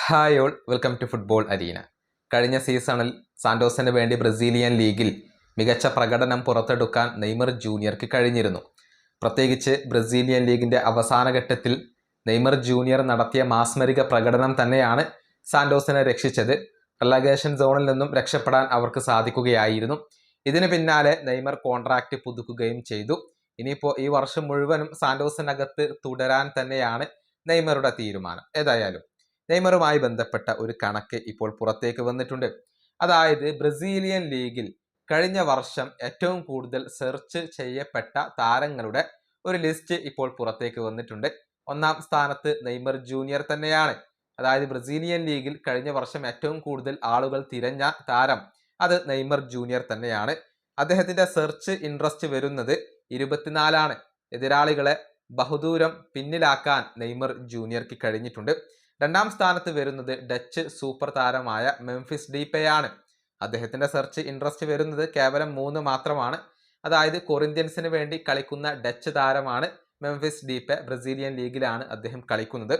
Hi all, welcome to football arena. കഴിഞ്ഞ സീസണിൽ സാന്റോസിന് വേണ്ടി ബ്രസീലിയൻ ലീഗിൽ മികച്ച പ്രകടനം പുറത്തെടുക്കാൻ നെയ്മർ ജൂനിയർക്ക് കഴിഞ്ഞിരുന്നു. പ്രത്യേകിച്ച് ബ്രസീലിയൻ ലീഗിൻ്റെ അവസാന ഘട്ടത്തിൽ നെയ്മർ ജൂനിയർ നടത്തിയ മാസ്മരിക പ്രകടനം തന്നെയാണ് സാന്റോസിനെ രക്ഷിച്ചത്. റെലഗേഷൻ സോണിൽ നിന്നും രക്ഷപ്പെടാൻ അവർക്ക് സാധിക്കുകയായിരുന്നു. ഇതിന് പിന്നാലെ നെയ്മർ കോൺട്രാക്റ്റ് പുതുക്കുകയും ചെയ്തു. ഇനിയിപ്പോൾ ഈ വർഷം മുഴുവനും സാന്റോസിനകത്ത് തുടരാൻ തന്നെയാണ് നെയ്മറുടെ തീരുമാനം. ഏതായാലും നെയ്മറുമായി ബന്ധപ്പെട്ട ഒരു കണക്ക് ഇപ്പോൾ പുറത്തേക്ക് വന്നിട്ടുണ്ട്. അതായത് ബ്രസീലിയൻ ലീഗിൽ കഴിഞ്ഞ വർഷം ഏറ്റവും കൂടുതൽ സെർച്ച് ചെയ്യപ്പെട്ട താരങ്ങളുടെ ഒരു ലിസ്റ്റ് ഇപ്പോൾ പുറത്തേക്ക് വന്നിട്ടുണ്ട്. ഒന്നാം സ്ഥാനത്ത് നെയ്മർ ജൂനിയർ തന്നെയാണ്. അതായത് ബ്രസീലിയൻ ലീഗിൽ കഴിഞ്ഞ വർഷം ഏറ്റവും കൂടുതൽ ആളുകൾ തിരഞ്ഞ താരം അത് നെയ്മർ ജൂനിയർ തന്നെയാണ്. അദ്ദേഹത്തിന്റെ സെർച്ച് ഇൻട്രസ്റ്റ് വരുന്നത് 24 എതിരാളികളെ ബഹുദൂരം പിന്നിലാക്കാൻ നെയ്മർ ജൂനിയർക്ക് കഴിഞ്ഞിട്ടുണ്ട്. രണ്ടാം സ്ഥാനത്ത് വരുന്നത് ഡച്ച് സൂപ്പർ താരമായ മെംഫിസ് ഡീപ്പയാണ്. അദ്ദേഹത്തിന്റെ സെർച്ച് ഇൻട്രസ്റ്റ് വരുന്നത് കേവലം 3 മാത്രമാണ്. അതായത് കൊറിന്ത്യൻസിന് വേണ്ടി കളിക്കുന്ന ഡച്ച് താരമാണ് മെംഫിസ് ഡീപ്പെ. ബ്രസീലിയൻ ലീഗിലാണ് അദ്ദേഹം കളിക്കുന്നത്.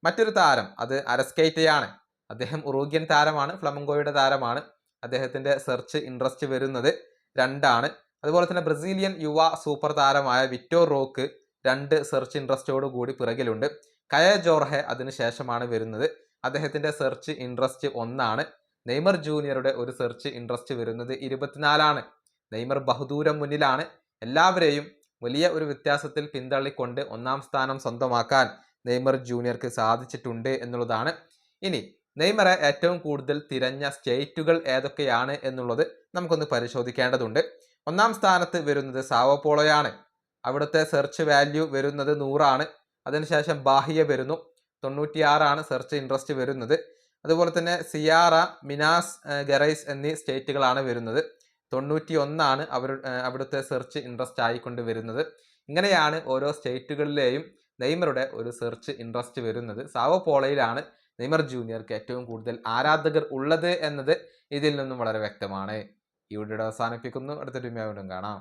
മറ്റൊരു താരം അത് അരസ്കെയ്റ്റയാണ്. അദ്ദേഹം ഉറുഗ്യൻ താരമാണ്, ഫ്ലമംഗോയുടെ താരമാണ്. അദ്ദേഹത്തിന്റെ സെർച്ച് ഇൻട്രസ്റ്റ് വരുന്നത് 2. അതുപോലെ തന്നെ ബ്രസീലിയൻ യുവ സൂപ്പർ താരമായ വിറ്റോർ റോക്ക് 2 സെർച്ച് ഇൻട്രസ്റ്റോട് കൂടി പിറകിലുണ്ട്. കയ ജോർഹെ അതിനുശേഷമാണ് വരുന്നത്. അദ്ദേഹത്തിന്റെ സെർച്ച് ഇൻട്രസ്റ്റ് 1. നെയ്മർ ജൂനിയറുടെ ഒരു സെർച്ച് ഇൻട്രസ്റ്റ് വരുന്നത് 24. നെയ്മർ ബഹുദൂരം മുന്നിലാണ്. എല്ലാവരെയും വലിയ ഒരു വ്യത്യാസത്തിൽ പിന്തള്ളിക്കൊണ്ട് 1ാം സ്ഥാനം സ്വന്തമാക്കാൻ നെയ്മർ ജൂനിയർക്ക് സാധിച്ചിട്ടുണ്ട് എന്നുള്ളതാണ്. ഇനി നെയ്മറെ ഏറ്റവും കൂടുതൽ തിരഞ്ഞ സ്റ്റേറ്റുകൾ ഏതൊക്കെയാണ് എന്നുള്ളത് നമുക്കൊന്ന് പരിശോധിക്കേണ്ടതുണ്ട്. 1ാം സ്ഥാനത്ത് വരുന്നത് സാവോപോളോയാണ്. അവിടുത്തെ സെർച്ച് വാല്യൂ വരുന്നത് 100. അതിനുശേഷം ബാഹിയ വരുന്നു, 96 സെർച്ച് ഇൻട്രസ്റ്റ് വരുന്നത്. അതുപോലെ തന്നെ സിയാറ, മിനാസ് ഗെറൈസ് എന്നീ സ്റ്റേറ്റുകളാണ് വരുന്നത്. 91 അവിടുത്തെ സെർച്ച് ഇൻട്രസ്റ്റ് ആയിക്കൊണ്ട് വരുന്നത്. ഇങ്ങനെയാണ് ഓരോ സ്റ്റേറ്റുകളിലെയും നെയ്മറുടെ ഒരു സെർച്ച് ഇൻട്രസ്റ്റ് വരുന്നത്. സാവോ പോളയിലാണ് നെയ്മർ ജൂനിയർക്ക് ഏറ്റവും കൂടുതൽ ആരാധകർ ഉള്ളത് എന്നത് ഇതിൽ നിന്നും വളരെ വ്യക്തമാണ്. ഈ വീഡിയോ അവസാനിപ്പിക്കുന്നു. അടുത്തൊരു വീണ്ടും കാണാം.